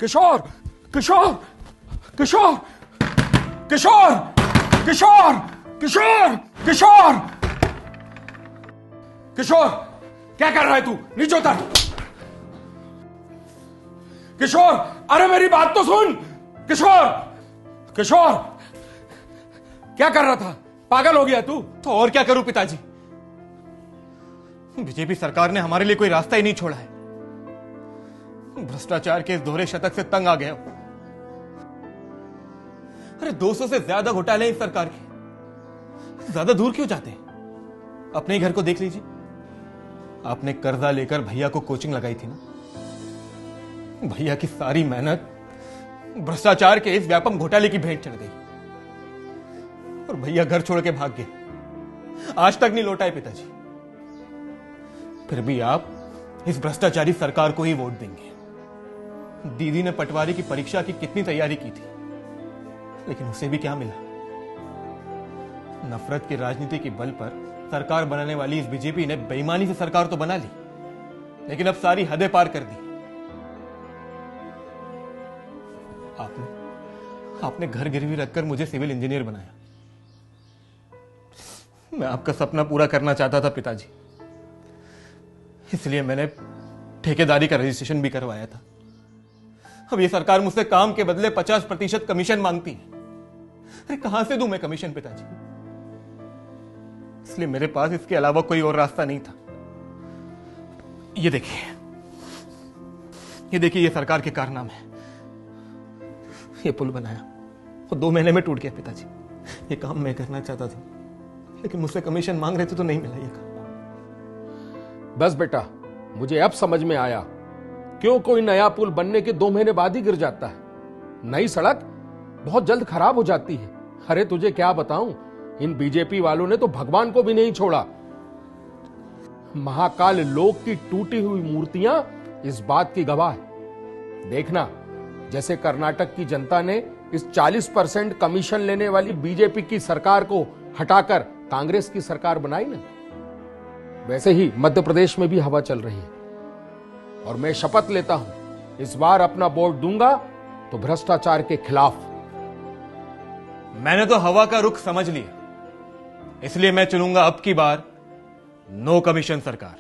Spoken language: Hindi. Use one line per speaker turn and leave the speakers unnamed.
किशोर किशोर किशोर किशोर किशोर किशोर किशोर किशोर, क्या कर रहा है तू? नीचे उतर। किशोर, अरे मेरी बात तो सुन। किशोर किशोर, क्या कर रहा था? पागल हो गया तू?
तो और क्या करूं पिताजी, बीजेपी सरकार ने हमारे लिए कोई रास्ता ही नहीं छोड़ा है। भ्रष्टाचार के इस दोहरे शतक से तंग आ गया हूं। अरे 200 से ज्यादा घोटाले इस सरकार के, ज्यादा दूर क्यों जाते हैं? अपने ही घर को देख लीजिए। आपने कर्जा लेकर भैया को कोचिंग लगाई थी ना, भैया की सारी मेहनत भ्रष्टाचार के इस व्यापक घोटाले की भेंट चढ़ गई और भैया घर छोड़ के भाग गए, आज तक नहीं लौटाए पिताजी। फिर भी आप इस भ्रष्टाचारी सरकार को ही वोट देंगे। दीदी ने पटवारी की परीक्षा की कितनी तैयारी की थी, लेकिन उसे भी क्या मिला? नफरत की राजनीति के बल पर सरकार बनाने वाली इस बीजेपी ने बेईमानी से सरकार तो बना ली, लेकिन अब सारी हदें पार कर दी। आपने घर गिरवी रखकर मुझे सिविल इंजीनियर बनाया। मैं आपका सपना पूरा करना चाहता था पिताजी, इसलिए मैंने ठेकेदारी का रजिस्ट्रेशन भी करवाया था। अब ये सरकार मुझसे काम के बदले 50% कमीशन मांगती है। अरे कहां से दूं मैं कमीशन पिताजी? इसलिए मेरे पास इसके अलावा कोई और रास्ता नहीं था। ये देखिए ये सरकार के कारनामे हैं। ये पुल बनाया और 2 महीने में टूट गया पिताजी। ये काम मैं करना चाहता था, लेकिन मुझसे कमीशन मांग रहे थे तो नहीं मिला ये काम।
बस बेटा, मुझे अब समझ में आया क्यों कोई नया पुल बनने के 2 महीने बाद ही गिर जाता है। नई सड़क बहुत जल्द खराब हो जाती है। अरे तुझे क्या बताऊं, इन बीजेपी वालों ने तो भगवान को भी नहीं छोड़ा। महाकाल लोक की टूटी हुई मूर्तियां इस बात की गवाह है। देखना, जैसे कर्नाटक की जनता ने इस 40% कमीशन लेने वाली बीजेपी की सरकार को हटाकर कांग्रेस की सरकार बनाई ना, वैसे ही मध्य प्रदेश में भी हवा चल रही है। और मैं शपथ लेता हूं, इस बार अपना वोट दूंगा तो भ्रष्टाचार के खिलाफ।
मैंने तो हवा का रुख समझ लिया, इसलिए मैं चुनूंगा अब की बार नो कमीशन सरकार।